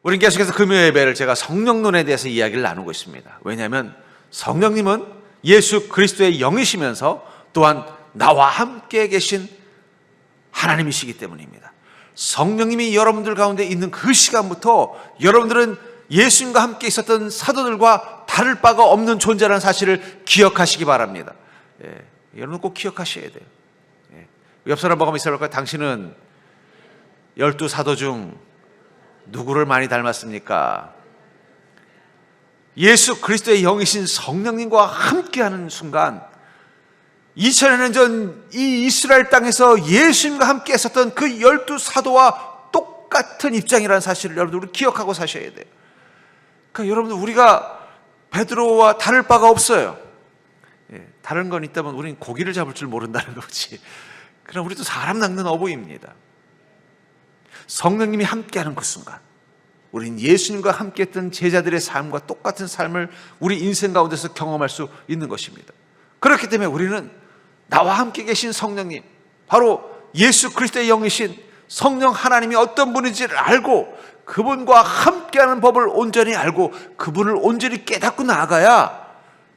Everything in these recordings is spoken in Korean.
우린 계속해서 금요 예배를 제가 성령론에 대해서 이야기를 나누고 있습니다. 왜냐하면 성령님은 예수 그리스도의 영이시면서 또한 나와 함께 계신 하나님이시기 때문입니다. 성령님이 여러분들 가운데 있는 그 시간부터 여러분들은 예수님과 함께 있었던 사도들과 다를 바가 없는 존재라는 사실을 기억하시기 바랍니다. 여러분 꼭 기억하셔야 돼요. 옆 사람 보고 있어볼까요? 당신은 12사도 중 누구를 많이 닮았습니까? 예수 그리스도의 영이신 성령님과 함께하는 순간 2000년 전 이 이스라엘 땅에서 예수님과 함께 했었던 그 12사도와 똑같은 입장이라는 사실을 여러분들 기억하고 사셔야 돼요. 그러니까 여러분들 우리가 베드로와 다를 바가 없어요. 다른 건 있다면 우리는 고기를 잡을 줄 모른다는 거지. 그럼 우리도 사람 낚는 어부입니다. 성령님이 함께하는 그 순간 우린 예수님과 함께했던 제자들의 삶과 똑같은 삶을 우리 인생 가운데서 경험할 수 있는 것입니다. 그렇기 때문에 우리는 나와 함께 계신 성령님, 바로 예수 그리스도의 영이신 성령 하나님이 어떤 분인지를 알고 그분과 함께하는 법을 온전히 알고 그분을 온전히 깨닫고 나아가야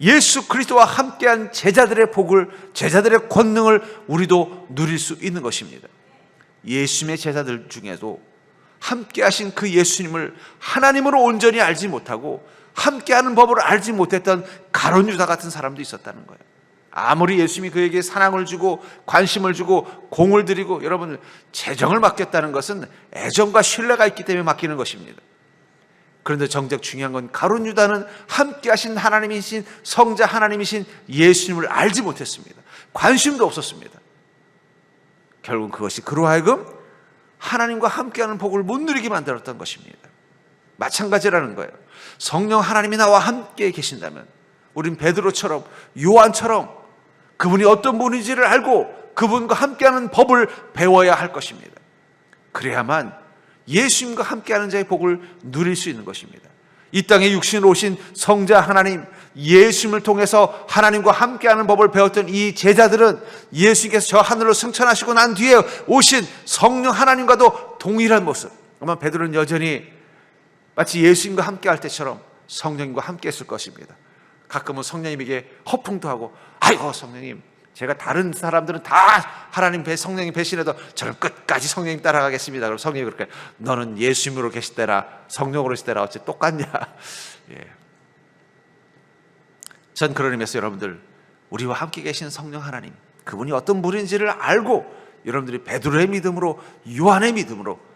예수 그리스도와 함께한 제자들의 복을, 제자들의 권능을 우리도 누릴 수 있는 것입니다. 예수님의 제자들 중에도 함께하신 그 예수님을 하나님으로 온전히 알지 못하고 함께하는 법을 알지 못했던 가룟 유다 같은 사람도 있었다는 거예요. 아무리 예수님이 그에게 사랑을 주고 관심을 주고 공을 들이고 여러분 재정을 맡겼다는 것은 애정과 신뢰가 있기 때문에 맡기는 것입니다. 그런데 정작 중요한 건 가룟 유다는 함께하신 하나님이신 성자 하나님이신 예수님을 알지 못했습니다. 관심도 없었습니다. 결국 그것이 그로 하여금 하나님과 함께하는 복을 못 누리게 만들었던 것입니다. 마찬가지라는 거예요. 성령 하나님이 나와 함께 계신다면 우린 베드로처럼 요한처럼 그분이 어떤 분인지를 알고 그분과 함께하는 법을 배워야 할 것입니다. 그래야만 예수님과 함께하는 자의 복을 누릴 수 있는 것입니다. 이 땅에 육신으로 오신 성자 하나님 예수님을 통해서 하나님과 함께하는 법을 배웠던 이 제자들은 예수님께서 저 하늘로 승천하시고 난 뒤에 오신 성령 하나님과도 동일한 모습, 아마 베드로는 여전히 마치 예수님과 함께할 때처럼 성령님과 함께했을 것입니다. 가끔은 성령님에게 허풍도 하고, 아이고 성령님, 제가 다른 사람들은 다 하나님 성령님 배신해도 저는 끝까지 성령님 따라가겠습니다. 그럼 성령이 그렇게 너는 예수님으로 계실 때라 성령으로 계실 때라 어째 똑같냐. 전 그런 의미에서 여러분들 우리와 함께 계신 성령 하나님 그분이 어떤 분인지를 알고 여러분들이 베드로의 믿음으로 요한의 믿음으로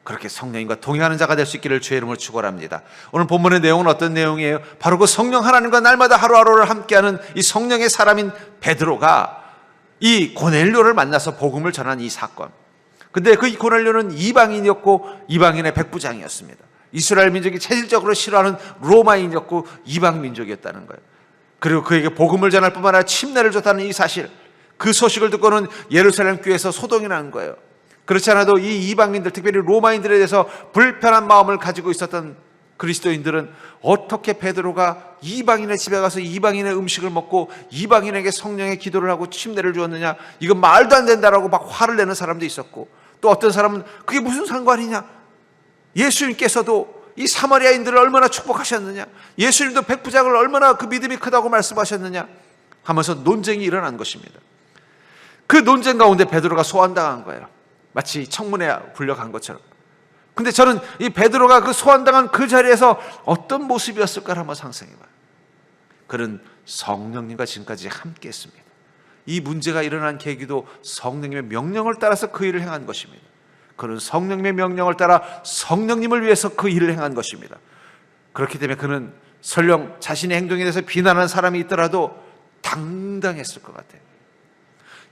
그렇게 성령님과 동행하는 자가 될 수 있기를 주의 이름으로 축원합니다. 오늘 본문의 내용은 어떤 내용이에요? 바로 그 성령 하나님과 날마다 하루하루를 함께하는 이 성령의 사람인 베드로가 이 고넬료를 만나서 복음을 전한 이 사건. 근데 그 고넬료는 이방인이었고 이방인의 백부장이었습니다. 이스라엘 민족이 체질적으로 싫어하는 로마인이었고 이방 민족이었다는 거예요. 그리고 그에게 복음을 전할 뿐만 아니라 침례를 줬다는 이 사실, 그 소식을 듣고는 예루살렘 교회에서 소동이 난 거예요. 그렇지 않아도 이 이방인들, 특별히 로마인들에 대해서 불편한 마음을 가지고 있었던 그리스도인들은 어떻게 베드로가 이방인의 집에 가서 이방인의 음식을 먹고 이방인에게 성령의 기도를 하고 침례를 주었느냐, 이건 말도 안 된다라고 막 화를 내는 사람도 있었고, 또 어떤 사람은 그게 무슨 상관이냐, 예수님께서도 이 사마리아인들을 얼마나 축복하셨느냐, 예수님도 백부장을 얼마나 그 믿음이 크다고 말씀하셨느냐 하면서 논쟁이 일어난 것입니다. 그 논쟁 가운데 베드로가 소환당한 거예요. 마치 청문회에 불려간 것처럼. 근데 저는 이 베드로가 그 소환당한 그 자리에서 어떤 모습이었을까 한번 상상해봐요. 그는 성령님과 지금까지 함께 했습니다. 이 문제가 일어난 계기도 성령님의 명령을 따라서 그 일을 행한 것입니다. 그는 성령님의 명령을 따라 성령님을 위해서 그 일을 행한 것입니다. 그렇기 때문에 그는 설령 자신의 행동에 대해서 비난하는 사람이 있더라도 당당했을 것 같아요.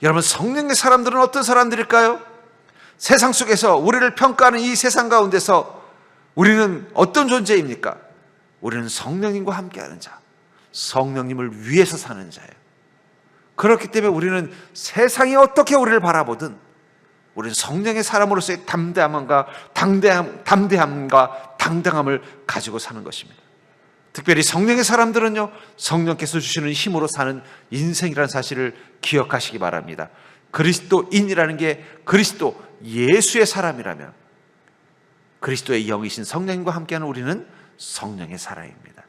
여러분, 성령의 사람들은 어떤 사람들일까요? 세상 속에서 우리를 평가하는 이 세상 가운데서 우리는 어떤 존재입니까? 우리는 성령님과 함께하는 자, 성령님을 위해서 사는 자예요. 그렇기 때문에 우리는 세상이 어떻게 우리를 바라보든 우리는 성령의 사람으로서의 담대함과 당당함을 가지고 사는 것입니다. 특별히 성령의 사람들은요, 성령께서 주시는 힘으로 사는 인생이라는 사실을 기억하시기 바랍니다. 그리스도인이라는 게 그리스도 예수의 사람이라면 그리스도의 영이신 성령님과 함께하는 우리는 성령의 사람입니다.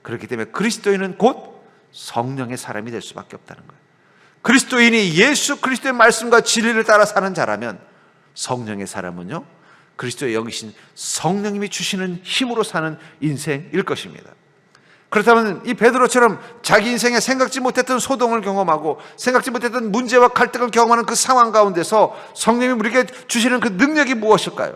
그렇기 때문에 그리스도인은 곧 성령의 사람이 될 수밖에 없다는 거예요. 그리스도인이 예수 그리스도의 말씀과 진리를 따라 사는 자라면 성령의 사람은요, 그리스도의 영이신 성령님이 주시는 힘으로 사는 인생일 것입니다. 그렇다면 이 베드로처럼 자기 인생에 생각지 못했던 소동을 경험하고 생각지 못했던 문제와 갈등을 경험하는 그 상황 가운데서 성령님이 우리에게 주시는 그 능력이 무엇일까요?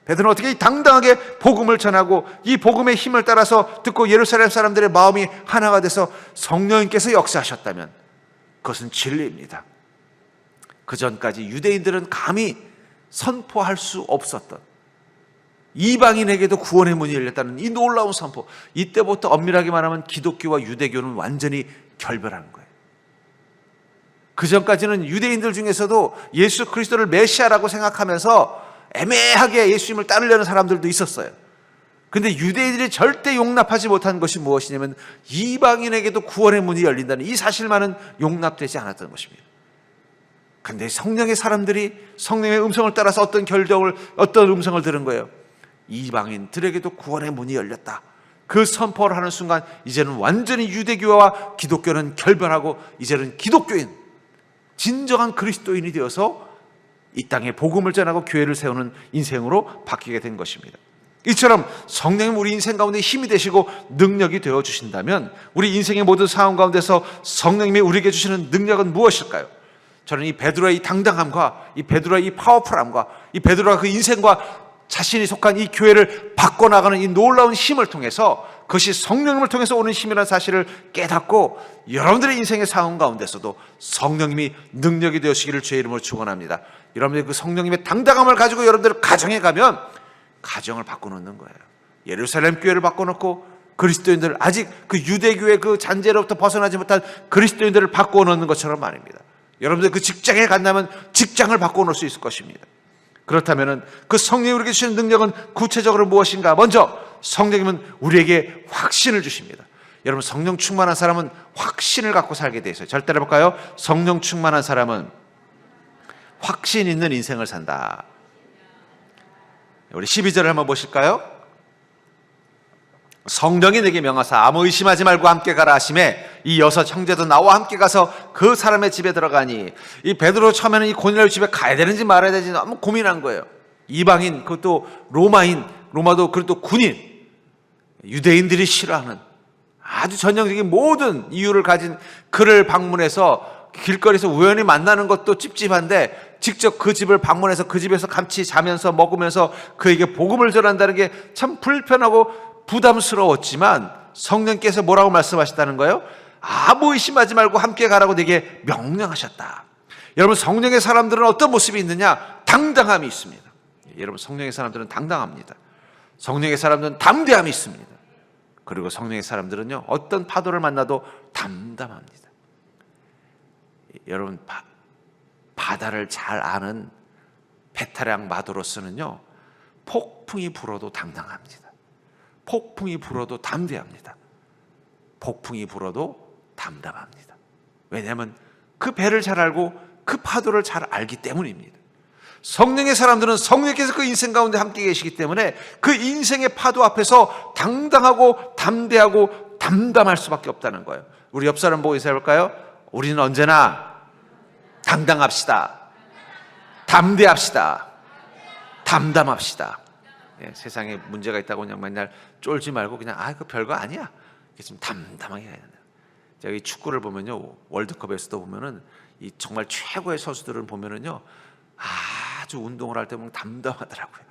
베드로는 어떻게 당당하게 복음을 전하고 이 복음의 힘을 따라서 듣고 예루살렘 사람들의 마음이 하나가 돼서 성령님께서 역사하셨다면 그것은 진리입니다. 그 전까지 유대인들은 감히 선포할 수 없었던, 이방인에게도 구원의 문이 열렸다는 이 놀라운 선포, 이때부터 엄밀하게 말하면 기독교와 유대교는 완전히 결별하는 거예요. 그 전까지는 유대인들 중에서도 예수 그리스도를 메시아라고 생각하면서 애매하게 예수님을 따르려는 사람들도 있었어요. 그런데 유대인들이 절대 용납하지 못한 것이 무엇이냐면 이방인에게도 구원의 문이 열린다는 이 사실만은 용납되지 않았던 것입니다. 그런데 성령의 사람들이 성령의 음성을 따라서 어떤 음성을 들은 거예요? 이방인들에게도 구원의 문이 열렸다. 그 선포를 하는 순간 이제는 완전히 유대교와 기독교는 결별하고 이제는 기독교인, 진정한 그리스도인이 되어서 이 땅에 복음을 전하고 교회를 세우는 인생으로 바뀌게 된 것입니다. 이처럼 성령님 우리 인생 가운데 힘이 되시고 능력이 되어 주신다면 우리 인생의 모든 상황 가운데서 성령님이 우리에게 주시는 능력은 무엇일까요? 저는 이 베드로의 이 당당함과 이 베드로의 이 파워풀함과 이 베드로가 그 인생과 자신이 속한 이 교회를 바꿔나가는 이 놀라운 힘을 통해서 그것이 성령님을 통해서 오는 힘이라는 사실을 깨닫고 여러분들의 인생의 상황 가운데서도 성령님이 능력이 되시기를 주의 이름으로 축원합니다. 여러분들의 그 성령님의 당당함을 가지고 여러분들 가정에 가면 가정을 바꿔놓는 거예요. 예루살렘 교회를 바꿔놓고 그리스도인들, 아직 그 유대교의 그 잔재로부터 벗어나지 못한 그리스도인들을 바꿔놓는 것처럼 말입니다. 여러분들 그 직장에 간다면 직장을 바꿔놓을 수 있을 것입니다. 그렇다면 그 성령이 우리에게 주시는 능력은 구체적으로 무엇인가? 먼저 성령님은 우리에게 확신을 주십니다. 여러분, 성령 충만한 사람은 확신을 갖고 살게 돼 있어요. 절대로 해볼까요? 성령 충만한 사람은 확신 있는 인생을 산다. 우리 12절을 한번 보실까요? 성령이 내게 명하사 아무 의심하지 말고 함께 가라 하시매 이 여섯 형제도 나와 함께 가서 그 사람의 집에 들어가니, 이 베드로 처음에는 이 고넬료 집에 가야 되는지 말아야 되는지 너무 고민한 거예요. 이방인, 그것도 로마인, 로마도 그것도 군인, 유대인들이 싫어하는 아주 전형적인 모든 이유를 가진 그를 방문해서 길거리에서 우연히 만나는 것도 찝찝한데 직접 그 집을 방문해서 그 집에서 같이 자면서 먹으면서 그에게 복음을 전한다는 게 참 불편하고 부담스러웠지만 성령께서 뭐라고 말씀하셨다는 거예요? 아무 의심하지 말고 함께 가라고 내게 명령하셨다. 여러분, 성령의 사람들은 어떤 모습이 있느냐? 당당함이 있습니다. 여러분, 성령의 사람들은 당당합니다. 성령의 사람들은 담대함이 있습니다. 그리고 성령의 사람들은요, 어떤 파도를 만나도 담담합니다. 여러분, 바다를 잘 아는 베테랑 마도로스는요, 폭풍이 불어도 당당합니다. 폭풍이 불어도 담대합니다. 폭풍이 불어도 담담합니다. 왜냐하면 그 배를 잘 알고 그 파도를 잘 알기 때문입니다. 성령의 사람들은 성령께서 그 인생 가운데 함께 계시기 때문에 그 인생의 파도 앞에서 당당하고 담대하고 담담할 수밖에 없다는 거예요. 우리 옆 사람 보고 인사해볼까요? 우리는 언제나 당당합시다. 담대합시다. 담담합시다. 예, 세상에 문제가 있다고 그냥 맨날 쫄지 말고 그냥 그 별거 아니야. 좀 담담하게 해야 된다. 제가 이 축구를 보면요, 월드컵에서도 보면은 이 정말 최고의 선수들은 보면은요, 아주 운동을 할 때 보면 담담하더라고요.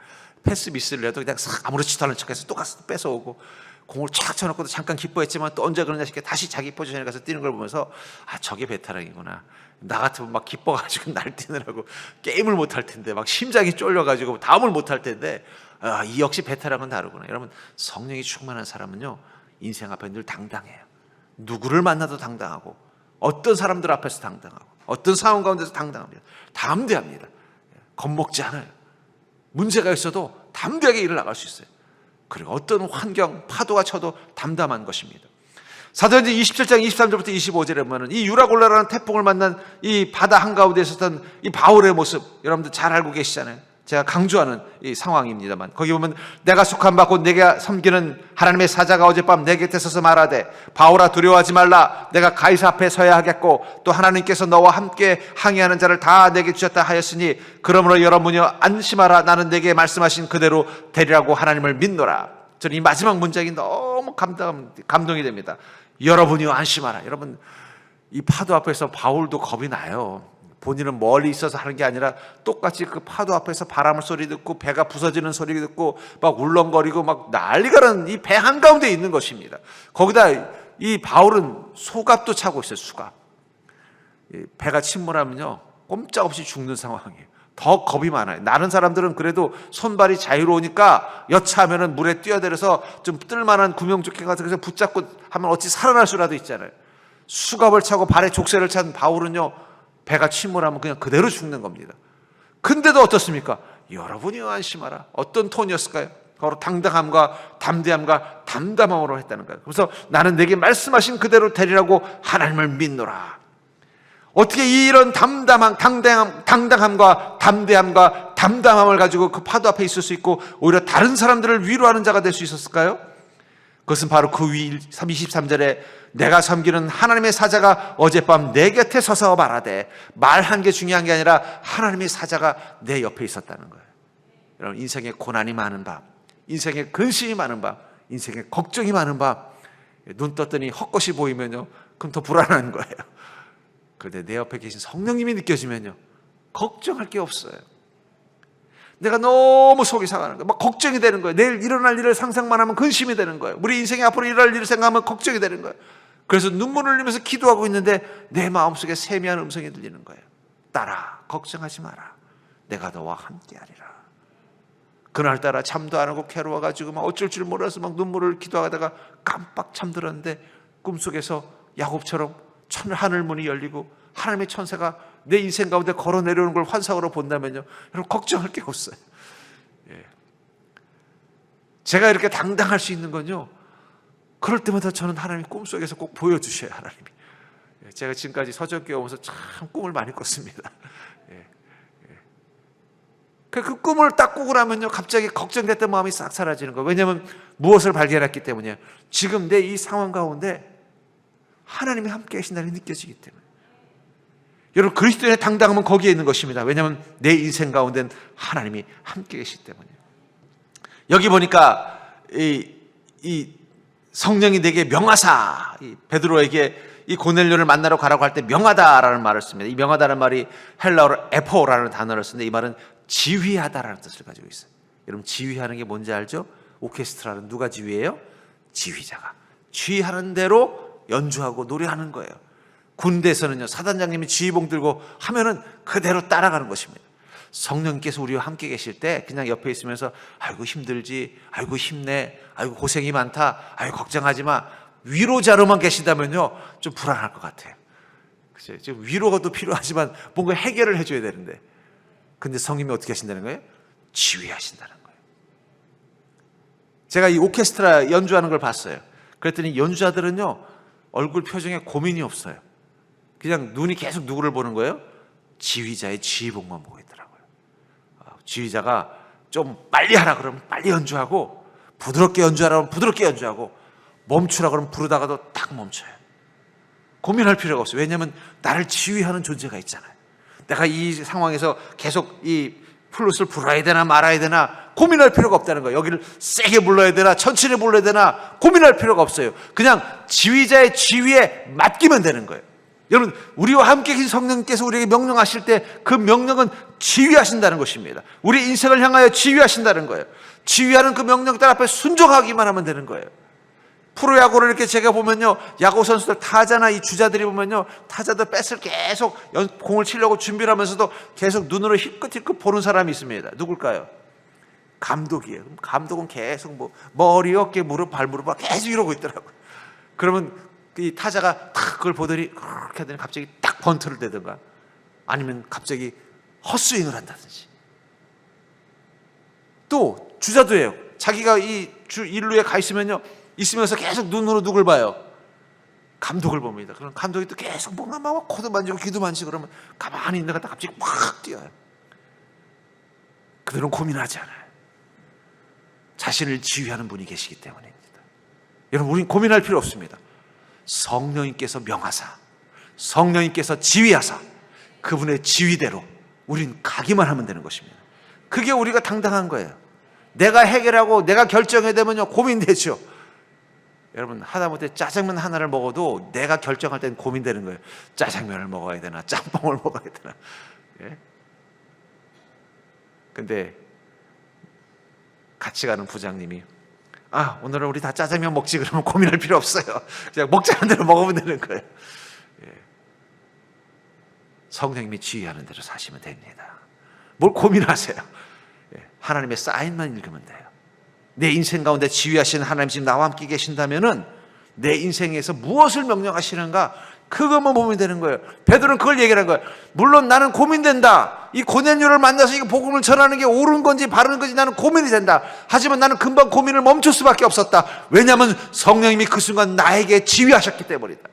패스 미스를 해도 그냥 아무렇지도 않은 척해서 또 가서 뺏어오고, 공을 촥 쳐놓고도 잠깐 기뻐했지만 또 언제 그러냐 싶게 다시 자기 포지션에 가서 뛰는 걸 보면서 저게 베테랑이구나. 나 같으면 막 기뻐가지고 날뛰느라고 게임을 못할 텐데, 막 심장이 쫄려가지고 다음을 못할 텐데, 이 역시 베테랑은 다르구나. 여러분, 성령이 충만한 사람은요, 인생 앞에 늘 당당해요. 누구를 만나도 당당하고, 어떤 사람들 앞에서 당당하고, 어떤 상황 가운데서 당당합니다. 담대합니다. 겁먹지 않아요. 문제가 있어도 담대하게 일을 나갈 수 있어요. 그리고 어떤 환경, 파도가 쳐도 담담한 것입니다. 사도행전 27장 23절부터 25절에 보면 이 유라골라라는 태풍을 만난 이 바다 한가운데 있었던 이 바울의 모습, 여러분들 잘 알고 계시잖아요. 제가 강조하는 이 상황입니다만, 거기 보면 내가 속한 바 곧 내가 섬기는 하나님의 사자가 어젯밤 내 곁에 서서 말하되 바울아 두려워하지 말라. 내가 가이사 앞에 서야 하겠고 또 하나님께서 너와 함께 항의하는 자를 다 내게 주셨다 하였으니 그러므로 여러분이여 안심하라. 나는 내게 말씀하신 그대로 되리라고 하나님을 믿노라. 저는 이 마지막 문장이 너무 감동이 됩니다. 여러분이여 안심하라. 여러분, 이 파도 앞에서 바울도 겁이 나요. 본인은 멀리 있어서 하는 게 아니라 똑같이 그 파도 앞에서 바람 소리 듣고 배가 부서지는 소리 듣고 막 울렁거리고 막 난리가 나는 이 배 한가운데 있는 것입니다. 거기다 이 바울은 소갑도 차고 있어요. 수갑. 배가 침몰하면요 꼼짝없이 죽는 상황이에요. 더 겁이 많아요. 나는 사람들은 그래도 손발이 자유로우니까 여차하면 물에 뛰어내려서 좀 뜰만한 구명조끼 같은 것을 붙잡고 하면 어찌 살아날 수라도 있잖아요. 수갑을 차고 발에 족쇄를 찬 바울은요 배가 침몰하면 그냥 그대로 죽는 겁니다. 근데도 어떻습니까? 여러분이여 안심하라. 어떤 톤이었을까요? 바로 당당함과 담대함과 담담함으로 했다는 거예요. 그래서 나는 내게 말씀하신 그대로 되리라고 하나님을 믿노라. 어떻게 이런 당당함과 담대함과 담담함을 가지고 그 파도 앞에 있을 수 있고 오히려 다른 사람들을 위로하는 자가 될 수 있었을까요? 그것은 바로 그 위 23절에 내가 섬기는 하나님의 사자가 어젯밤 내 곁에 서서 말하되, 말한 게 중요한 게 아니라 하나님의 사자가 내 옆에 있었다는 거예요. 여러분, 인생에 고난이 많은 밤, 인생에 근심이 많은 밤, 인생에 걱정이 많은 밤, 눈 떴더니 헛것이 보이면요 그럼 더 불안한 거예요. 그런데 내 옆에 계신 성령님이 느껴지면요 걱정할 게 없어요. 내가 너무 속이 상하는 거예요. 막 걱정이 되는 거예요. 내일 일어날 일을 상상만 하면 근심이 되는 거예요. 우리 인생에 앞으로 일어날 일을 생각하면 걱정이 되는 거예요. 그래서 눈물을 흘리면서 기도하고 있는데 내 마음속에 세미한 음성이 들리는 거예요. 딸아, 걱정하지 마라. 내가 너와 함께하리라. 그날따라 잠도 안 하고 괴로워가지고 막 어쩔 줄 몰라서 막 눈물을 기도하다가 깜빡 잠들었는데 꿈속에서 야곱처럼 하늘 문이 열리고 하나님의 천사가 내 인생 가운데 걸어 내려오는 걸 환상으로 본다면요 여러분 걱정할 게 없어요. 제가 이렇게 당당할 수 있는 건요 그럴 때마다 저는 하나님이 꿈속에서 꼭 보여주셔요. 하나님이. 제가 지금까지 서적교회 오면서 참 꿈을 많이 꿨습니다. 그 꿈을 딱 꾸고 나면요 갑자기 걱정됐던 마음이 싹 사라지는 거예요. 왜냐하면 무엇을 발견했기 때문이에요. 지금 내 이 상황 가운데 하나님이 함께 계신다는 게 느껴지기 때문에. 여러분, 그리스도인의 당당함은 거기에 있는 것입니다. 왜냐하면 내 인생 가운데는 하나님이 함께 계시기 때문이에요. 여기 보니까 이 성령이 내게 명하사, 이 베드로에게 이 고넬료를 만나러 가라고 할 때 명하다라는 말을 씁니다. 이 명하다는 말이 헬라어로 에포라는 단어를 쓰는데 이 말은 지휘하다라는 뜻을 가지고 있어요. 여러분, 지휘하는 게 뭔지 알죠? 오케스트라는 누가 지휘해요? 지휘자가. 지휘하는 대로 연주하고 노래하는 거예요. 군대에서는요 사단장님이 지휘봉 들고 하면은 그대로 따라가는 것입니다. 성령께서 우리와 함께 계실 때 그냥 옆에 있으면서 아이고 힘들지, 아이고 힘내, 아이고 고생이 많다, 아이고 걱정하지 마, 위로자로만 계신다면요 좀 불안할 것 같아요. 그죠? 지금 위로가도 필요하지만 뭔가 해결을 해줘야 되는데, 근데 성령이 어떻게 하신다는 거예요? 지휘하신다는 거예요. 제가 이 오케스트라 연주하는 걸 봤어요. 그랬더니 연주자들은요 얼굴 표정에 고민이 없어요. 그냥 눈이 계속 누구를 보는 거예요? 지휘자의 지휘봉만 보고 있더라고요. 지휘자가 좀 빨리 하라 그러면 빨리 연주하고, 부드럽게 연주하라 그러면 부드럽게 연주하고, 멈추라 그러면 부르다가도 딱 멈춰요. 고민할 필요가 없어요. 왜냐하면 나를 지휘하는 존재가 있잖아요. 내가 이 상황에서 계속 이 플룻을 불어야 되나 말아야 되나 고민할 필요가 없다는 거예요. 여기를 세게 불러야 되나 천천히 불러야 되나 고민할 필요가 없어요. 그냥 지휘자의 지휘에 맡기면 되는 거예요. 여러분, 우리와 함께 계신 성령께서 우리에게 명령하실 때 그 명령은 지휘하신다는 것입니다. 우리 인생을 향하여 지휘하신다는 거예요. 지휘하는 그 명령 따라 앞에 순종하기만 하면 되는 거예요. 프로야구를 이렇게 제가 보면요 야구 선수들 타자나 이 주자들이 보면요 타자들 뱃을 계속 공을 치려고 준비를 하면서도 계속 눈으로 힐끗힐끗 보는 사람이 있습니다. 누굴까요? 감독이에요. 감독은 계속 뭐 머리, 어깨, 무릎, 발무릎 막 계속 이러고 있더라고요. 그러면 이 타자가 탁 그걸 보더니 그렇게 하더니 갑자기 딱 번트를 대든가 아니면 갑자기 헛스윙을 한다든지. 또 주자도예요. 자기가 이 주 1루에 가 있으면서 계속 눈으로 누굴 봐요? 감독을 봅니다. 그럼 감독이 또 계속 뭔가 막 코도 만지고 귀도 만지고 그러면 가만히 있다가 갑자기 확 뛰어요. 그들은 고민하지 않아요. 자신을 지휘하는 분이 계시기 때문입니다. 여러분, 우리는 고민할 필요 없습니다. 성령님께서 명하사, 성령님께서 지휘하사, 그분의 지휘대로 우린 가기만 하면 되는 것입니다. 그게 우리가 당당한 거예요. 내가 해결하고 내가 결정해야 되면요, 고민되죠. 여러분, 하다못해 짜장면 하나를 먹어도 내가 결정할 땐 고민되는 거예요. 짜장면을 먹어야 되나, 짬뽕을 먹어야 되나. 예? 근데 같이 가는 부장님이 오늘은 우리 다 짜장면 먹지, 그러면 고민할 필요 없어요. 그냥 먹자는 대로 먹으면 되는 거예요. 예. 성령님이 지휘하는 대로 사시면 됩니다. 뭘 고민하세요? 예. 하나님의 사인만 읽으면 돼요. 내 인생 가운데 지휘하시는 하나님 지금 나와 함께 계신다면은 내 인생에서 무엇을 명령하시는가, 그것만 보면 되는 거예요. 베드로는 그걸 얘기한 거예요. 물론 나는 고민된다. 이 고넬료를 만나서 이 복음을 전하는 게 옳은 건지 바른 건지 나는 고민이 된다. 하지만 나는 금방 고민을 멈출 수밖에 없었다. 왜냐하면 성령님이 그 순간 나에게 지휘하셨기 때문이다.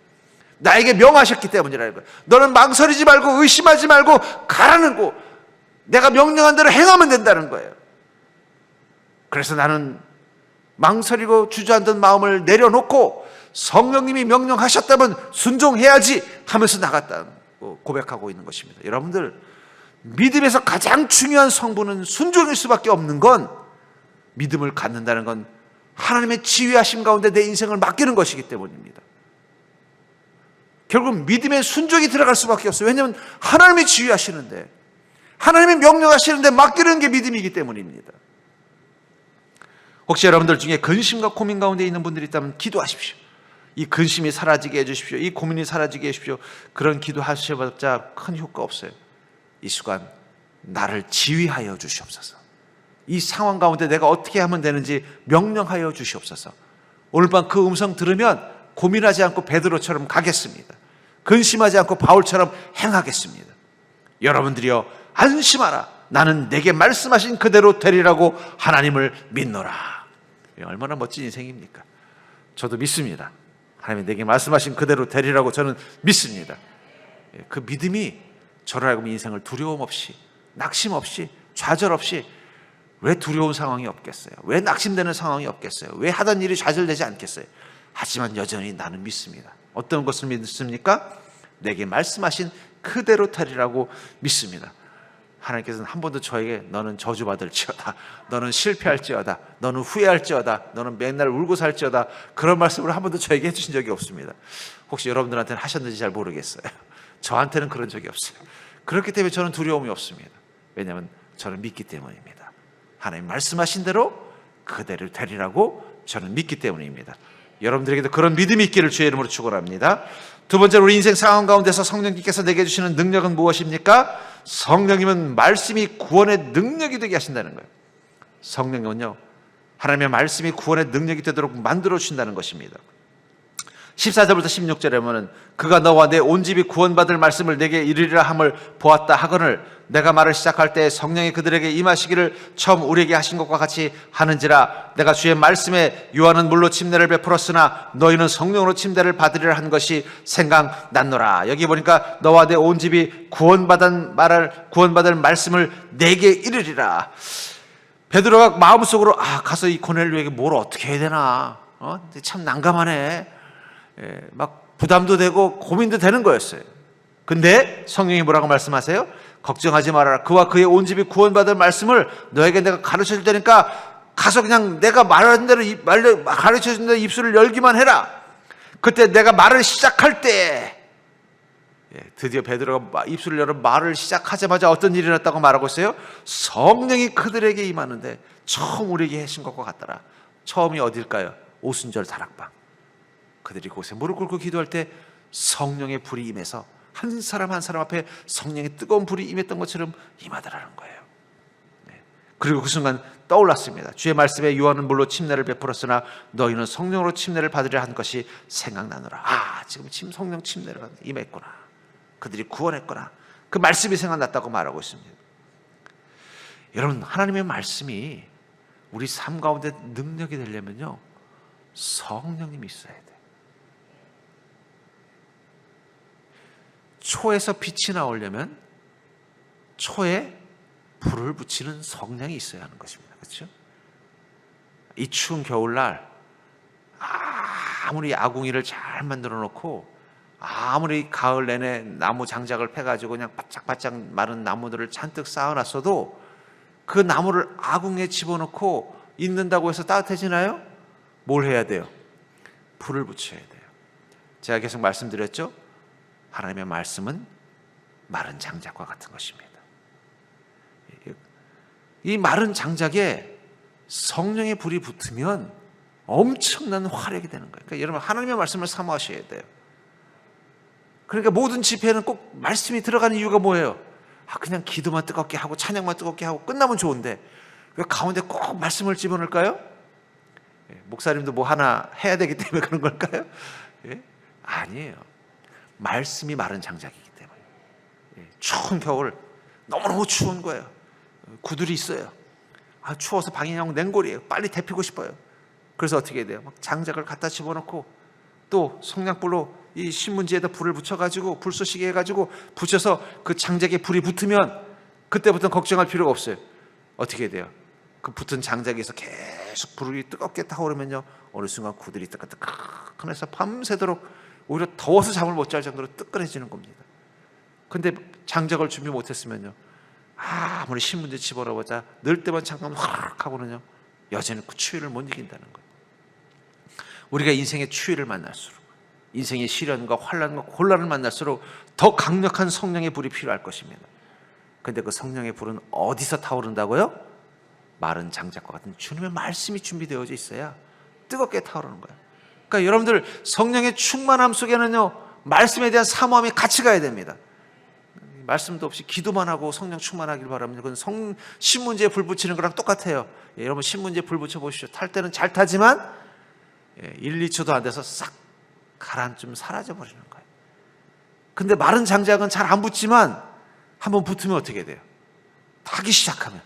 나에게 명하셨기 때문이라는 거예요. 너는 망설이지 말고 의심하지 말고 가라는 거, 내가 명령한 대로 행하면 된다는 거예요. 그래서 나는 망설이고 주저앉은 마음을 내려놓고 성령님이 명령하셨다면 순종해야지 하면서 나갔다고 고백하고 있는 것입니다. 여러분들, 믿음에서 가장 중요한 성분은 순종일 수밖에 없는 건, 믿음을 갖는다는 건 하나님의 지휘하심 가운데 내 인생을 맡기는 것이기 때문입니다. 결국 믿음의 순종이 들어갈 수밖에 없어요. 왜냐하면 하나님이 지휘하시는데, 하나님이 명령하시는데 맡기는 게 믿음이기 때문입니다. 혹시 여러분들 중에 근심과 고민 가운데 있는 분들이 있다면 기도하십시오. 이 근심이 사라지게 해주십시오. 이 고민이 사라지게 해주십시오. 그런 기도하셔봤자 큰 효과 없어요. 이 순간 나를 지휘하여 주시옵소서. 이 상황 가운데 내가 어떻게 하면 되는지 명령하여 주시옵소서. 오늘 밤 그 음성 들으면 고민하지 않고 베드로처럼 가겠습니다. 근심하지 않고 바울처럼 행하겠습니다. 여러분들이여 안심하라. 나는 내게 말씀하신 그대로 되리라고 하나님을 믿노라. 얼마나 멋진 인생입니까? 저도 믿습니다. 하나님이 내게 말씀하신 그대로 되리라고 저는 믿습니다. 그 믿음이 저를 알고 인생을 두려움 없이, 낙심 없이, 좌절 없이, 왜 두려운 상황이 없겠어요? 왜 낙심되는 상황이 없겠어요? 왜 하던 일이 좌절되지 않겠어요? 하지만 여전히 나는 믿습니다. 어떤 것을 믿습니까? 내게 말씀하신 그대로 되리라고 믿습니다. 하나님께서는 한 번도 저에게 너는 저주받을지어다, 너는 실패할지어다, 너는 후회할지어다, 너는 맨날 울고 살지어다, 그런 말씀을 한 번도 저에게 해주신 적이 없습니다. 혹시 여러분들한테는 하셨는지 잘 모르겠어요. 저한테는 그런 적이 없어요. 그렇기 때문에 저는 두려움이 없습니다. 왜냐하면 저는 믿기 때문입니다. 하나님 말씀하신 대로 그대로 되리라고 저는 믿기 때문입니다. 여러분들에게도 그런 믿음이 있기를 주의 이름으로 축원합니다. 두 번째로, 우리 인생 상황 가운데서 성령님께서 내게 주시는 능력은 무엇입니까? 성령님은 말씀이 구원의 능력이 되게 하신다는 거예요. 성령님은요, 하나님의 말씀이 구원의 능력이 되도록 만들어 주신다는 것입니다. 14절부터 16절에 보면 그가 너와 내 온 집이 구원받을 말씀을 내게 이르리라 함을 보았다 하거늘 내가 말을 시작할 때 성령이 그들에게 임하시기를 처음 우리에게 하신 것과 같이 하는지라. 내가 주의 말씀에 요한은 물로 침례를 베풀었으나 너희는 성령으로 침례를 받으리라 한 것이 생각났노라. 여기 보니까 너와 내 온 집이 구원받을 말씀을 내게 이르리라. 베드로가 마음속으로 가서 이 고넬료에게 뭘 어떻게 해야 되나, 참 난감하네, 막 부담도 되고 고민도 되는 거였어요. 근데 성령이 뭐라고 말씀하세요? 걱정하지 말아라. 그와 그의 온 집이 구원받을 말씀을 너에게 내가 가르쳐 줄 테니까 가서 그냥 내가 말하는 대로 가르쳐 준 대로 입술을 열기만 해라. 그때 내가 말을 시작할 때, 드디어 베드로가 입술을 열어 말을 시작하자마자 어떤 일이 일어났다고 말하고 있어요? 성령이 그들에게 임하는데 처음 우리에게 하신 것과 같더라. 처음이 어딜까요? 오순절 다락방. 그들이 곳에 무릎 꿇고 기도할 때 성령의 불이 임해서 한 사람 한 사람 앞에 성령의 뜨거운 불이 임했던 것처럼 임하더라는 거예요. 그리고 그 순간 떠올랐습니다. 주의 말씀에 요한은 물로 침례를 베풀었으나 너희는 성령으로 침례를 받으려 한 것이 생각나노라. 지금 성령 침례를 임했구나. 그들이 구원했구나. 그 말씀이 생각났다고 말하고 있습니다. 여러분, 하나님의 말씀이 우리 삶 가운데 능력이 되려면요, 성령님이 있어야 돼요. 초에서 빛이 나오려면 초에 불을 붙이는 성령이 있어야 하는 것입니다. 그렇죠? 이 추운 겨울날 아무리 아궁이를 잘 만들어 놓고 아무리 가을 내내 나무 장작을 패가지고 그냥 바짝바짝 마른 나무들을 잔뜩 쌓아놨어도 그 나무를 아궁이에 집어넣고 있는다고 해서 따뜻해지나요? 뭘 해야 돼요? 불을 붙여야 돼요. 제가 계속 말씀드렸죠? 하나님의 말씀은 마른 장작과 같은 것입니다. 이 마른 장작에 성령의 불이 붙으면 엄청난 화력이 되는 거예요. 그러니까 여러분 하나님의 말씀을 사모하셔야 돼요. 그러니까 모든 집회는 꼭 말씀이 들어가는 이유가 뭐예요? 그냥 기도만 뜨겁게 하고 찬양만 뜨겁게 하고 끝나면 좋은데 왜 가운데 꼭 말씀을 집어넣을까요? 목사님도 뭐 하나 해야 되기 때문에 그런 걸까요? 아니에요. 말씀이 마른 장작이기 때문에. 추운 겨울 너무너무 추운 거예요. 구들이 있어요. 추워서 방이 영 냉골이에요. 빨리 데피고 싶어요. 그래서 어떻게 돼요? 막 장작을 갖다 집어넣고 또 성냥불로 이 신문지에다 불을 붙여가지고 불쏘시개 해가지고 붙여서 그 장작에 불이 붙으면 그때부터는 걱정할 필요가 없어요. 어떻게 돼요? 그 붙은 장작에서 계속 불이 뜨겁게 타오르면요 어느 순간 구들이 뜨끈뜨끈해서 밤새도록 오히려 더워서 잠을 못 잘 정도로 뜨끈해지는 겁니다. 근데 장작을 준비 못했으면요 아무리 신문지 집어넣어보자 넣을 때만 잠깐 확 하고는요 여전히 그 추위를 못 이긴다는 거예요. 우리가 인생의 추위를 만날수록 인생의 시련과 환난과 곤란을 만날수록 더 강력한 성령의 불이 필요할 것입니다. 그런데 그 성령의 불은 어디서 타오른다고요? 마른 장작과 같은 주님의 말씀이 준비되어져 있어야 뜨겁게 타오르는 거예요. 그러니까 여러분들 성령의 충만함 속에는요 말씀에 대한 사모함이 같이 가야 됩니다. 말씀도 없이 기도만 하고 성령 충만하길 바랍니다. 그건 신문지에 불 붙이는 거랑 똑같아요. 여러분 신문지에 불 붙여보십시오. 탈 때는 잘 타지만 1, 2초도 안 돼서 싹 가라앉으면 사라져버리는 거예요. 근데 마른 장작은 잘 안 붙지만 한번 붙으면 어떻게 돼요? 타기 시작하면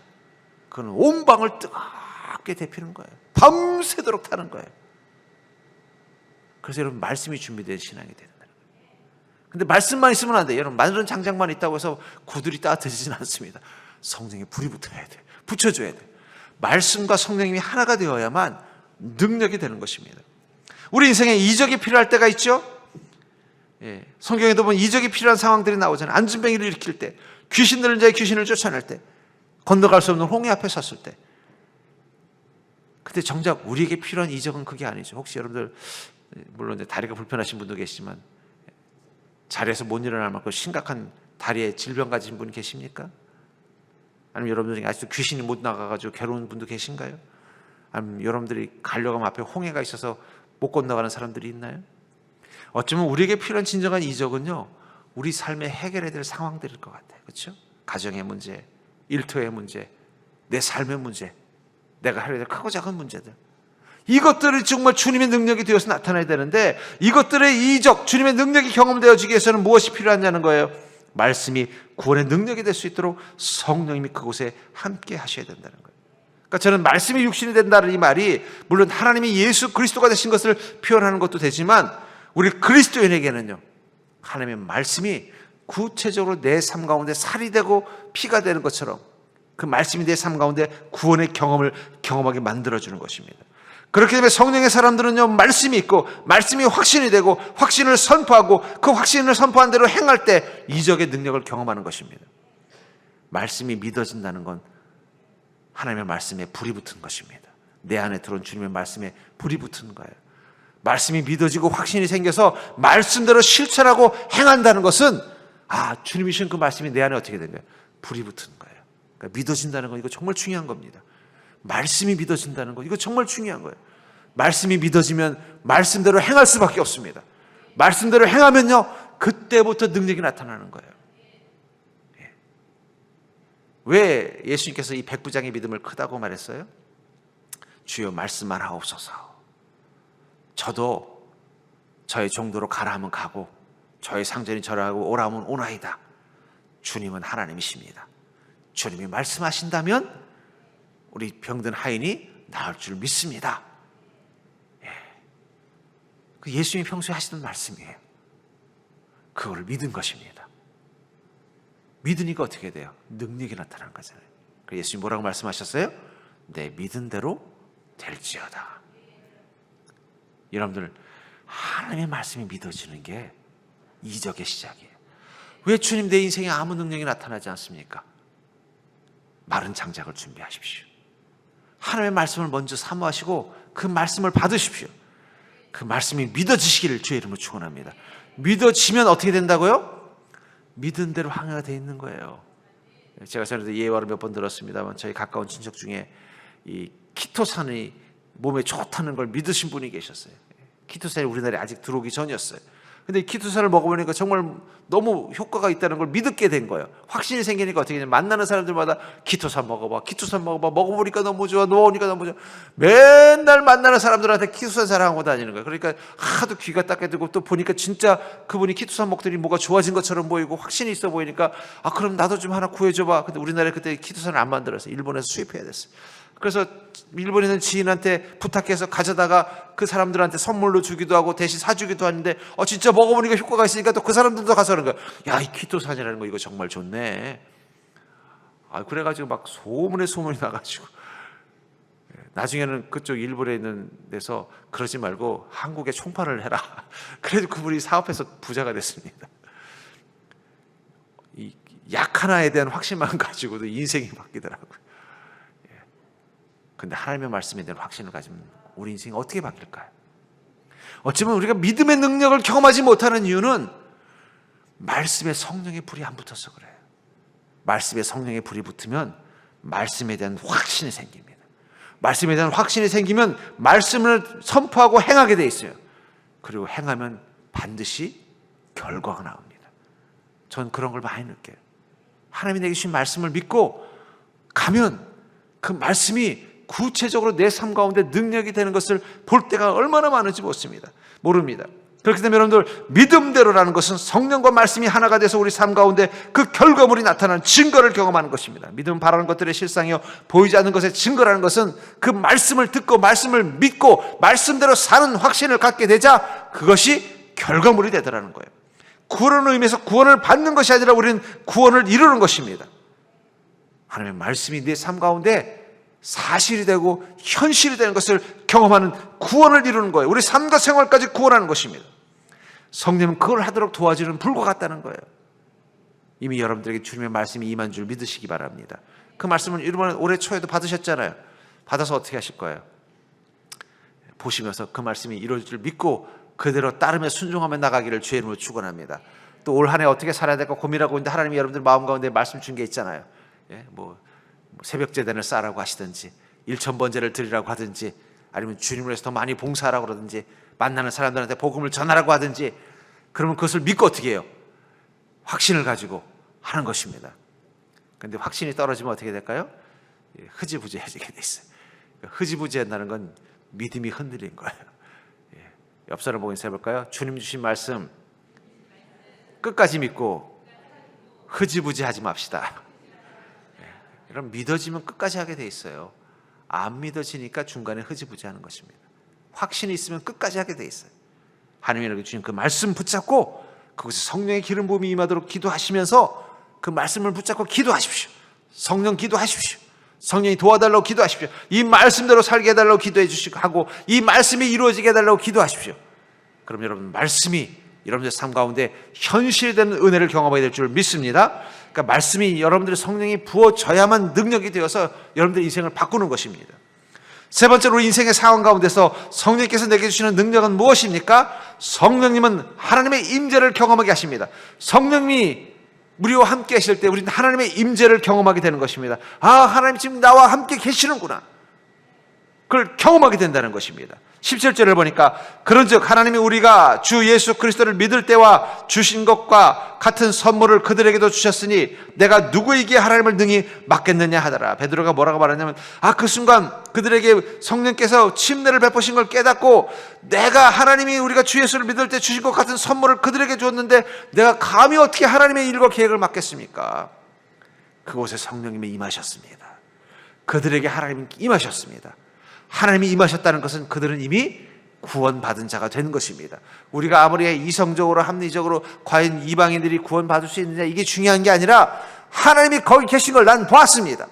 그건 온 방을 뜨겁게 데피는 거예요. 밤새도록 타는 거예요. 그래서 여러분 말씀이 준비된 신앙이 된다는 거예요. 근데 말씀만 있으면 안 돼요. 여러분 마른 장작만 있다고 해서 구들이 따뜻해지지는 않습니다. 성령의 불이 붙어야 돼요. 붙여줘야 돼요. 말씀과 성령님이 하나가 되어야만 능력이 되는 것입니다. 우리 인생에 이적이 필요할 때가 있죠. 성경에도 보면 이적이 필요한 상황들이 나오잖아요. 안진뱅이를 일으킬 때, 귀신 들린 자의 귀신을 쫓아낼 때, 건너갈 수 없는 홍해 앞에 섰을 때. 근데 정작 우리에게 필요한 이적은 그게 아니죠. 혹시 여러분들 물론 이제 다리가 불편하신 분도 계시지만 자리에서 못 일어날 만큼 심각한 다리에 질병 가진 분 계십니까? 아니면 여러분들 중에 아직도 귀신이 못 나가가지고 괴로운 분도 계신가요? 아니면 여러분들이 가려고 하면 앞에 홍해가 있어서 못 건너가는 사람들이 있나요? 어쩌면 우리에게 필요한 진정한 이적은요 우리 삶에 해결해야 될 상황들일 것 같아요. 그렇죠? 가정의 문제, 일터의 문제, 내 삶의 문제, 내가 해야 될 크고 작은 문제들, 이것들이 정말 주님의 능력이 되어서 나타나야 되는데 이것들의 이적, 주님의 능력이 경험되어지기 위해서는 무엇이 필요하냐는 거예요. 말씀이 구원의 능력이 될 수 있도록 성령님이 그곳에 함께 하셔야 된다는 거예요. 그러니까 저는 말씀이 육신이 된다는 이 말이 물론 하나님이 예수 그리스도가 되신 것을 표현하는 것도 되지만 우리 그리스도인에게는요 하나님의 말씀이 구체적으로 내 삶 가운데 살이 되고 피가 되는 것처럼 그 말씀이 내 삶 가운데 구원의 경험을 경험하게 만들어주는 것입니다. 그렇기 때문에 성령의 사람들은요 말씀이 있고 말씀이 확신이 되고 확신을 선포하고 그 확신을 선포한 대로 행할 때 이적의 능력을 경험하는 것입니다. 말씀이 믿어진다는 건 하나님의 말씀에 불이 붙은 것입니다. 내 안에 들어온 주님의 말씀에 불이 붙은 거예요. 말씀이 믿어지고 확신이 생겨서 말씀대로 실천하고 행한다는 것은 주님이 주신 그 말씀이 내 안에 어떻게 된 거예요? 불이 붙은 거예요. 그러니까 믿어진다는 건 이거 정말 중요한 겁니다. 말씀이 믿어진다는 거 이거 정말 중요한 거예요. 말씀이 믿어지면 말씀대로 행할 수밖에 없습니다. 말씀대로 행하면요 그때부터 능력이 나타나는 거예요. 왜 예수님께서 이 백부장의 믿음을 크다고 말했어요? 주여 말씀만 하옵소서. 저도 저의 정도로 가라 하면 가고 저의 상전이 저라 하고 오라 하면 오나이다. 주님은 하나님이십니다. 주님이 말씀하신다면 우리 병든 하인이 나을 줄 믿습니다. 그 예수님이 평소에 하시던 말씀이에요. 그걸 믿은 것입니다. 믿으니까 어떻게 돼요? 능력이 나타나는 거잖아요. 예수님 뭐라고 말씀하셨어요? 내 믿은 대로 될지어다. 여러분들, 하나님의 말씀이 믿어지는 게 이적의 시작이에요. 왜 주님 내 인생에 아무 능력이 나타나지 않습니까? 마른 장작을 준비하십시오. 하나님의 말씀을 먼저 사모하시고 그 말씀을 받으십시오. 그 말씀이 믿어지시기를 주의 이름으로 축원합니다. 믿어지면 어떻게 된다고요? 믿은 대로 항해가 되어 있는 거예요. 제가 전에도 예화를 몇 번 들었습니다만 저희 가까운 친척 중에 이 키토산이 몸에 좋다는 걸 믿으신 분이 계셨어요. 키토산이 우리나라에 아직 들어오기 전이었어요. 근데 키토산을 먹어보니까 정말 너무 효과가 있다는 걸 믿게 된 거예요. 확신이 생기니까 어떻게 되냐면 만나는 사람들마다 키토산 먹어봐, 키토산 먹어봐, 먹어보니까 너무 좋아, 먹으니까 너무 좋아. 맨날 만나는 사람들한테 키토산 자랑하고 다니는 거예요. 그러니까 하도 귀가 닦여들고 또 보니까 진짜 그분이 키토산 먹더니 뭐가 좋아진 것처럼 보이고 확신이 있어 보이니까 아 그럼 나도 좀 하나 구해줘봐. 근데 우리나라에 그때 키토산을 안 만들었어요. 일본에서 수입해야 됐어요. 그래서 일본에 있는 지인한테 부탁해서 가져다가 그 사람들한테 선물로 주기도 하고 대신 사주기도 하는데 진짜 먹어보니까 효과가 있으니까 또 그 사람들도 가서 그런 거야. 야, 이 키토산이라는 거 이거 정말 좋네. 그래가지고 막 소문에 소문이 나가지고 나중에는 그쪽 일본에 있는 데서 그러지 말고 한국에 총파를 해라. 그래도 그분이 사업해서 부자가 됐습니다. 이 약 하나에 대한 확신만 가지고도 인생이 바뀌더라고요. 근데 하나님의 말씀에 대한 확신을 가지면 우리 인생이 어떻게 바뀔까요? 어쩌면 우리가 믿음의 능력을 경험하지 못하는 이유는 말씀에 성령의 불이 안 붙어서 그래요. 말씀에 성령의 불이 붙으면 말씀에 대한 확신이 생깁니다. 말씀에 대한 확신이 생기면 말씀을 선포하고 행하게 돼 있어요. 그리고 행하면 반드시 결과가 나옵니다. 전 그런 걸 많이 느껴요. 하나님이 내게 주신 말씀을 믿고 가면 그 말씀이 구체적으로 내 삶 가운데 능력이 되는 것을 볼 때가 얼마나 많은지 모릅니다. 그렇기 때문에 여러분들, 믿음대로라는 것은 성령과 말씀이 하나가 돼서 우리 삶 가운데 그 결과물이 나타나는 증거를 경험하는 것입니다. 믿음은 바라는 것들의 실상이요 보이지 않는 것의 증거라는 것은 그 말씀을 듣고 말씀을 믿고 말씀대로 사는 확신을 갖게 되자 그것이 결과물이 되더라는 거예요. 구원의 의미에서 구원을 받는 것이 아니라 우리는 구원을 이루는 것입니다. 하나님의 말씀이 내 삶 가운데 사실이 되고 현실이 되는 것을 경험하는 구원을 이루는 거예요. 우리 삶과 생활까지 구원하는 것입니다. 성령은 그걸 하도록 도와주는 불과 같다는 거예요. 이미 여러분들에게 주님의 말씀이 임한 줄 믿으시기 바랍니다. 그 말씀을 이번에 올해 초에도 받으셨잖아요. 받아서 어떻게 하실 거예요? 보시면서 그 말씀이 이루어질 줄 믿고 그대로 따르며 순종하며 나가기를 주의 이름으로 축원합니다. 또 올 한 해 어떻게 살아야 될까 고민하고 있는데 하나님이 여러분들 마음 가운데 말씀 준 게 있잖아요. 새벽 제단을 쌓으라고 하시든지 1000번제를 드리라고 하든지 아니면 주님을 위해서 더 많이 봉사하라고 그러든지 만나는 사람들한테 복음을 전하라고 하든지 그러면 그것을 믿고 어떻게 해요? 확신을 가지고 하는 것입니다. 그런데 확신이 떨어지면 어떻게 될까요? 흐지부지해지게 돼 있어요. 흐지부지한다는 건 믿음이 흔들린 거예요. 옆 사람 보고 인사해볼까요? 주님 주신 말씀 끝까지 믿고 흐지부지하지 맙시다. 그럼 믿어지면 끝까지 하게 돼 있어요. 안 믿어지니까 중간에 흐지부지하는 것입니다. 확신이 있으면 끝까지 하게 돼 있어요. 하나님이 주신 그 말씀 붙잡고 그곳에 성령의 기름 부음이 임하도록 기도하시면서 그 말씀을 붙잡고 기도하십시오. 성령 기도하십시오. 성령이 도와달라고 기도하십시오. 이 말씀대로 살게 해달라고 기도해 주시고 하고 이 말씀이 이루어지게 해달라고 기도하십시오. 그럼 여러분 말씀이 여러분들 삶 가운데 현실되는 은혜를 경험하게 될 줄 믿습니다. 그러니까 말씀이 여러분들의 성령이 부어져야만 능력이 되어서 여러분들의 인생을 바꾸는 것입니다. 세 번째로 인생의 상황 가운데서 성령께서 내게 주시는 능력은 무엇입니까? 성령님은 하나님의 임재를 경험하게 하십니다. 성령님이 우리와 함께 하실 때 우리는 하나님의 임재를 경험하게 되는 것입니다. 하나님 지금 나와 함께 계시는구나. 그걸 경험하게 된다는 것입니다. 17절을 보니까 그런즉 하나님이 우리가 주 예수 그리스도를 믿을 때와 주신 것과 같은 선물을 그들에게도 주셨으니 내가 누구에게 하나님을 능히 맡겠느냐 하더라. 베드로가 뭐라고 말하냐면 그 순간 그들에게 성령께서 침례를 베푸신 걸 깨닫고 내가 하나님이 우리가 주 예수를 믿을 때 주신 것 같은 선물을 그들에게 줬는데 내가 감히 어떻게 하나님의 일과 계획을 맡겠습니까? 그곳에 성령님이 임하셨습니다. 그들에게 하나님이 임하셨습니다. 하나님이 임하셨다는 것은 그들은 이미 구원받은 자가 된 것입니다. 우리가 아무리 이성적으로 합리적으로 과연 이방인들이 구원받을 수 있느냐 이게 중요한 게 아니라 하나님이 거기 계신 걸 난 보았습니다.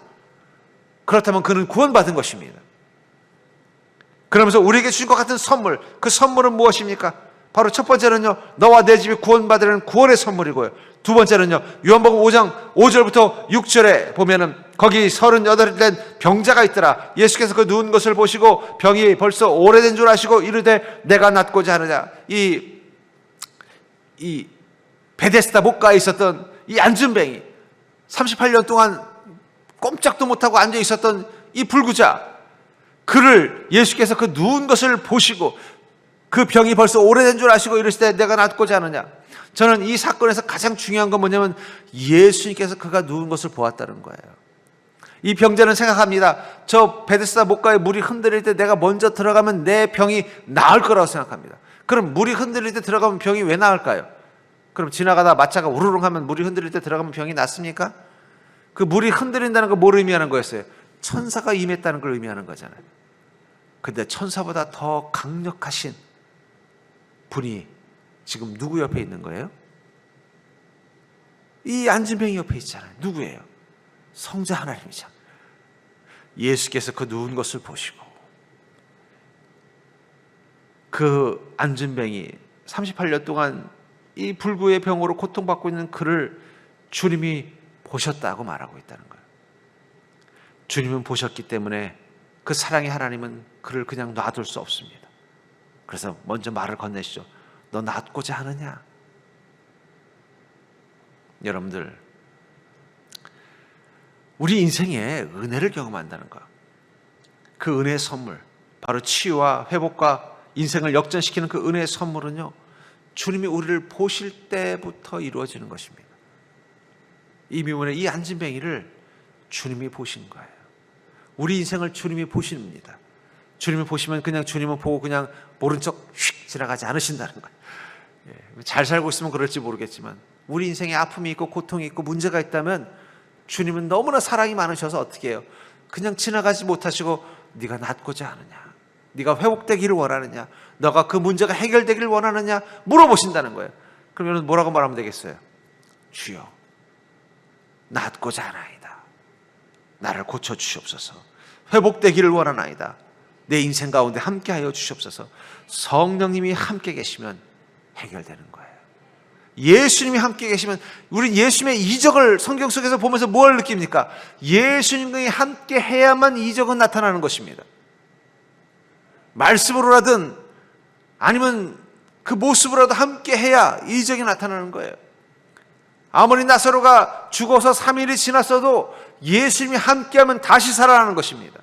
그렇다면 그는 구원받은 것입니다. 그러면서 우리에게 주신 것 같은 선물, 그 선물은 무엇입니까? 바로 첫 번째는요, 너와 내 집이 구원받으려는 구원의 선물이고요. 두 번째는요, 요한복음 5장 5절부터 6절에 보면은 거기 38이 된 병자가 있더라. 예수께서 그 누운 것을 보시고 병이 벌써 오래된 줄 아시고 이르되 내가 낫고자 하느냐. 이 베데스다 목가에 있었던 이 안진뱅이, 38년 동안 꼼짝도 못하고 앉아 있었던 이 불구자, 그를 예수께서 그 누운 것을 보시고 그 병이 벌써 오래된 줄 아시고 이르시되 내가 낫고자 하느냐. 저는 이 사건에서 가장 중요한 건 뭐냐면 예수님께서 그가 누운 것을 보았다는 거예요. 이 병자는 생각합니다. 저 베데스다 목가에 물이 흔들릴 때 내가 먼저 들어가면 내 병이 나을 거라고 생각합니다. 그럼 물이 흔들릴 때 들어가면 병이 왜 나을까요? 그럼 지나가다 마차가 우르릉 하면 물이 흔들릴 때 들어가면 병이 낫습니까? 그 물이 흔들린다는 거 뭘 의미하는 거였어요? 천사가 임했다는 걸 의미하는 거잖아요. 근데 천사보다 더 강력하신 분이 지금 누구 옆에 있는 거예요? 이 안진뱅이 옆에 있잖아요. 누구예요? 성자 하나님이죠. 예수께서 그 누운 것을 보시고 그 안진뱅이 38년 동안 이 불구의 병으로 고통받고 있는 그를 주님이 보셨다고 말하고 있다는 거예요. 주님은 보셨기 때문에 그 사랑의 하나님은 그를 그냥 놔둘 수 없습니다. 그래서 먼저 말을 건네시죠. 너 낫고자 하느냐? 여러분들, 우리 인생에 은혜를 경험한다는 것, 그 은혜의 선물, 바로 치유와 회복과 인생을 역전시키는 그 은혜의 선물은요, 주님이 우리를 보실 때부터 이루어지는 것입니다. 이 미문에 이 안진뱅이를 주님이 보신 거예요. 우리 인생을 주님이 보십니다. 주님이 보시면 그냥 주님은 보고 그냥 모른 척 휙 지나가지 않으신다는 거예요. 잘 살고 있으면 그럴지 모르겠지만 우리 인생에 아픔이 있고 고통이 있고 문제가 있다면 주님은 너무나 사랑이 많으셔서 어떻게 해요? 그냥 지나가지 못하시고 네가 낫고자 하느냐? 네가 회복되기를 원하느냐? 너가 그 문제가 해결되기를 원하느냐? 물어보신다는 거예요. 그러면 뭐라고 말하면 되겠어요? 주여, 낫고자 하나이다. 나를 고쳐주시옵소서. 회복되기를 원하나이다. 내 인생 가운데 함께하여 주시옵소서. 성령님이 함께 계시면 해결되는 거예요. 예수님이 함께 계시면, 우리 예수님의 이적을 성경 속에서 보면서 뭘 느낍니까? 예수님과 함께 해야만 이적은 나타나는 것입니다. 말씀으로라든 아니면 그 모습으로라도 함께 해야 이적이 나타나는 거예요. 아무리 나사로가 죽어서 3일이 지났어도 예수님이 함께하면 다시 살아나는 것입니다.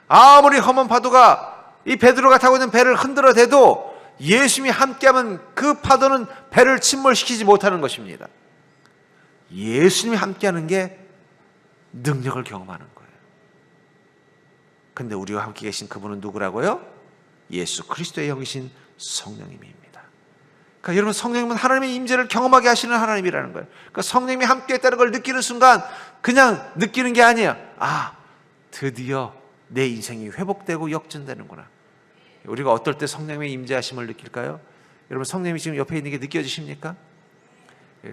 아무리 험한 파도가 이 베드로가 타고 있는 배를 흔들어대도 예수님이 함께하면 그 파도는 배를 침몰시키지 못하는 것입니다. 예수님이 함께하는 게 능력을 경험하는 거예요. 근데 우리와 함께 계신 그분은 누구라고요? 예수 그리스도의 영이신 성령님입니다. 그러니까 여러분, 성령님은 하나님의 임재를 경험하게 하시는 하나님이라는 거예요. 그러니까 성령님이 함께 했다는 걸 느끼는 순간 그냥 느끼는 게 아니에요. 아, 드디어 내 인생이 회복되고 역전되는구나. 우리가 어떨 때 성령님의 임재하심을 느낄까요? 여러분, 성령님이 지금 옆에 있는 게 느껴지십니까?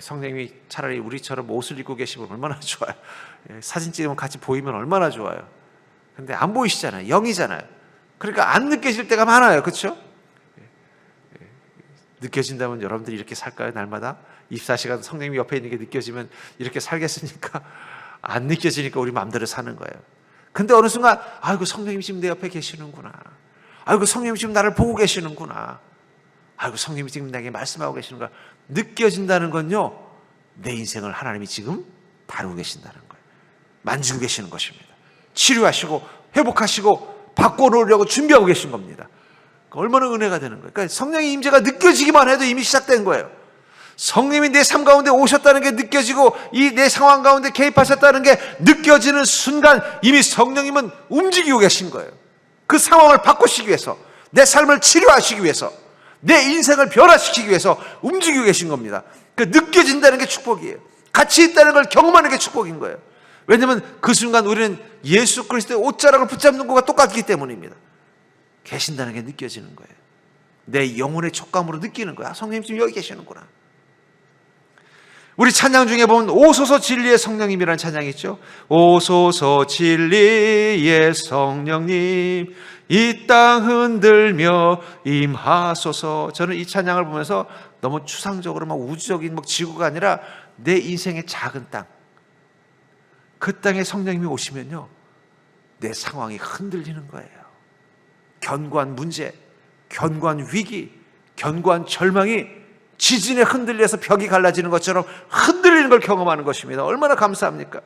성령님이 차라리 우리처럼 옷을 입고 계시면 얼마나 좋아요. 사진 찍으면 같이 보이면 얼마나 좋아요. 근데 안 보이시잖아요. 영이잖아요. 그러니까 안 느껴질 때가 많아요. 그렇죠? 느껴진다면 여러분들이 이렇게 살까요? 날마다 24시간 성령님이 옆에 있는 게 느껴지면 이렇게 살겠습니까? 안 느껴지니까 우리 마음대로 사는 거예요. 근데 어느 순간 아이고, 성령님이 지금 내 옆에 계시는구나. 아이고, 성령님이 지금 나를 보고 계시는구나. 아이고, 성령님이 지금 내게 말씀하고 계시는구나. 느껴진다는 건요, 내 인생을 하나님이 지금 다루고 계신다는 거예요. 만지고 계시는 것입니다. 치료하시고 회복하시고 바꿔놓으려고 준비하고 계신 겁니다. 얼마나 은혜가 되는 거예요. 그러니까 성령의 임재가 느껴지기만 해도 이미 시작된 거예요. 성령님이 내 삶 가운데 오셨다는 게 느껴지고 이 내 상황 가운데 개입하셨다는 게 느껴지는 순간 이미 성령님은 움직이고 계신 거예요. 그 상황을 바꾸시기 위해서, 내 삶을 치료하시기 위해서, 내 인생을 변화시키기 위해서 움직이고 계신 겁니다. 그 느껴진다는 게 축복이에요. 같이 있다는 걸 경험하는 게 축복인 거예요. 왜냐하면 그 순간 우리는 예수 그리스도의 옷자락을 붙잡는 것과 똑같기 때문입니다. 계신다는 게 느껴지는 거예요. 내 영혼의 촉감으로 느끼는 거야. 성령님 지금 여기 계시는구나. 우리 찬양 중에 보면 오소서 진리의 성령님이라는 찬양이 있죠. 오소서 진리의 성령님 이 땅 흔들며 임하소서. 저는 이 찬양을 보면서 너무 추상적으로 막 우주적인 막 지구가 아니라 내 인생의 작은 땅, 그 땅에 성령님이 오시면요 내 상황이 흔들리는 거예요. 견고한 문제, 견고한 위기, 견고한 절망이 지진에 흔들려서 벽이 갈라지는 것처럼 흔들리는 걸 경험하는 것입니다. 얼마나 감사합니까?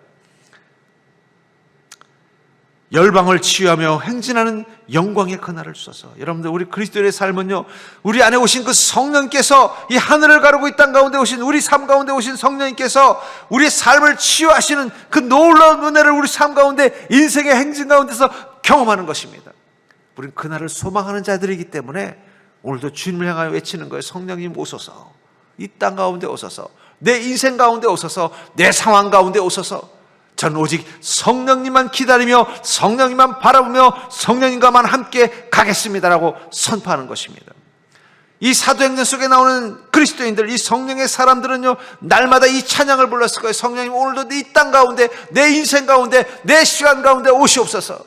열방을 치유하며 행진하는 영광의 그날을 주소서. 여러분들, 우리 그리스도인의 삶은요, 우리 안에 오신 그 성령께서, 이 하늘을 가르고 이 땅 가운데 오신, 우리 삶 가운데 오신 성령님께서 우리의 삶을 치유하시는 그 놀라운 은혜를 우리 삶 가운데, 인생의 행진 가운데서 경험하는 것입니다. 우리는 그날을 소망하는 자들이기 때문에 오늘도 주님을 향하여 외치는 거예요. 성령님 오소서. 이 땅 가운데 오소서. 내 인생 가운데 오소서. 내 상황 가운데 오소서. 저는 오직 성령님만 기다리며 성령님만 바라보며 성령님과만 함께 가겠습니다라고 선포하는 것입니다. 이 사도행전 속에 나오는 그리스도인들, 이 성령의 사람들은요, 날마다 이 찬양을 불렀을 거예요. 성령님 오늘도 이 땅 가운데, 내 인생 가운데, 내 시간 가운데 오시옵소서.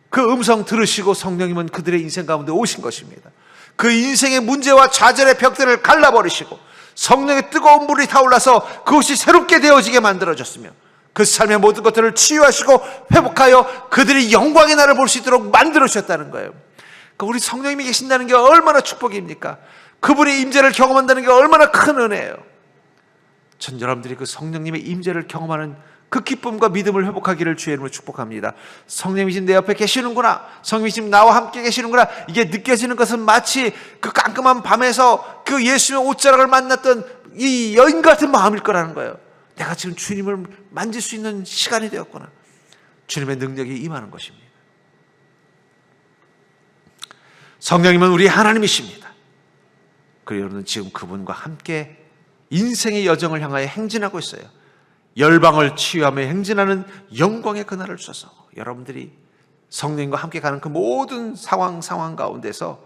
그 음성 들으시고 성령님은 그들의 인생 가운데 오신 것입니다. 그 인생의 문제와 좌절의 벽들을 갈라버리시고 성령의 뜨거운 물이 타올라서 그것이 새롭게 되어지게 만들어졌으며 그 삶의 모든 것들을 치유하시고 회복하여 그들이 영광의 날을 볼 수 있도록 만들어주셨다는 거예요. 그러니까 우리 성령님이 계신다는 게 얼마나 축복입니까? 그분의 임재를 경험한다는 게 얼마나 큰 은혜예요. 전 여러분들이 그 성령님의 임재를 경험하는 그 기쁨과 믿음을 회복하기를 주의 이름으로 축복합니다. 성령님이 지금 내 옆에 계시는구나, 성령님이 지금 나와 함께 계시는구나, 이게 느껴지는 것은 마치 그 깜깜한 밤에서 그 예수님의 옷자락을 만났던 이 여인 같은 마음일 거라는 거예요. 내가 지금 주님을 만질 수 있는 시간이 되었구나. 주님의 능력이 임하는 것입니다. 성령님은 우리 하나님이십니다. 그리고 여러분은 지금 그분과 함께 인생의 여정을 향하여 행진하고 있어요. 열방을 치유하며 행진하는 영광의 그날을 주셔서 여러분들이 성령님과 함께 가는 그 모든 상황 가운데서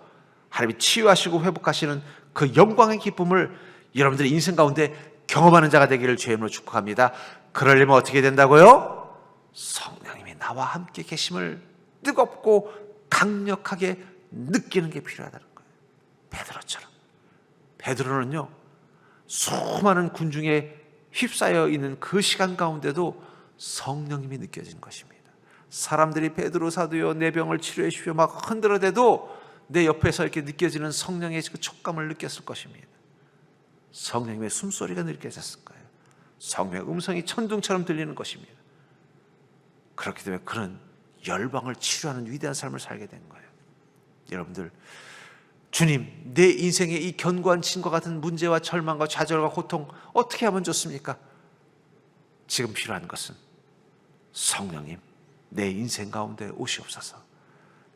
하나님이 치유하시고 회복하시는 그 영광의 기쁨을 여러분들의 인생 가운데 경험하는 자가 되기를 주의 이름으로 축복합니다. 그러려면 어떻게 된다고요? 성령님이 나와 함께 계심을 뜨겁고 강력하게 느끼는 게 필요하다는 거예요. 베드로처럼. 베드로는요, 수많은 군중에 휩싸여 있는 그 시간 가운데도 성령님이 느껴진 것입니다. 사람들이 베드로 사도여 내 병을 치료해 주십시오 막 흔들어대도 내 옆에서 이렇게 느껴지는 성령의 그 촉감을 느꼈을 것입니다. 성령님의 숨소리가 느껴졌을 거예요. 성령의 음성이 천둥처럼 들리는 것입니다. 그렇기 때문에 그는 열방을 치료하는 위대한 삶을 살게 된 거예요. 여러분들, 주님, 내 인생의 이 견고한 짐과 같은 문제와 절망과 좌절과 고통 어떻게 하면 좋습니까? 지금 필요한 것은 성령님, 내 인생 가운데 오시옵소서.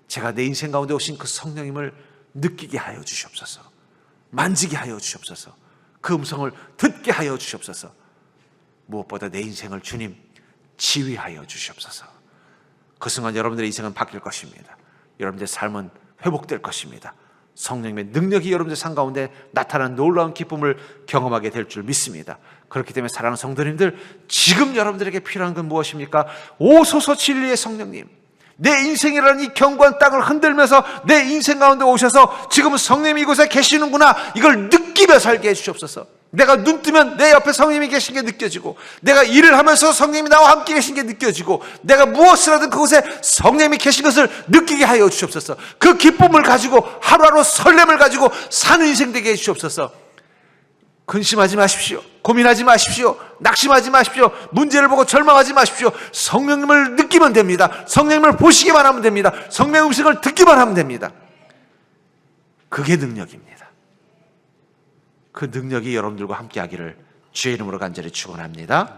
제가 내 인생 가운데 오신 그 성령님을 느끼게 하여 주시옵소서. 만지게 하여 주시옵소서. 그 음성을 듣게 하여 주시옵소서. 무엇보다 내 인생을 주님 지휘하여 주시옵소서. 그 순간 여러분들의 인생은 바뀔 것입니다. 여러분들의 삶은 회복될 것입니다. 성령님의 능력이 여러분들 삶 가운데 나타나는 놀라운 기쁨을 경험하게 될 줄 믿습니다. 그렇기 때문에 사랑하는 성도님들, 지금 여러분들에게 필요한 건 무엇입니까? 오소서 진리의 성령님, 내 인생이라는 이 견고한 땅을 흔들면서 내 인생 가운데 오셔서 지금 성령님이 이곳에 계시는구나, 이걸 느끼며 살게 해주시옵소서. 내가 눈 뜨면 내 옆에 성령님이 계신 게 느껴지고, 내가 일을 하면서 성령님이 나와 함께 계신 게 느껴지고, 내가 무엇을 하든 그곳에 성령님이 계신 것을 느끼게 하여 주시옵소서. 그 기쁨을 가지고 하루하루 설렘을 가지고 사는 인생 되게 해주시옵소서. 근심하지 마십시오. 고민하지 마십시오. 낙심하지 마십시오. 문제를 보고 절망하지 마십시오. 성령님을 느끼면 됩니다. 성령님을 보시기만 하면 됩니다. 성령의 음성을 듣기만 하면 됩니다. 그게 능력입니다. 그 능력이 여러분들과 함께 하기를 주의 이름으로 간절히 축원합니다.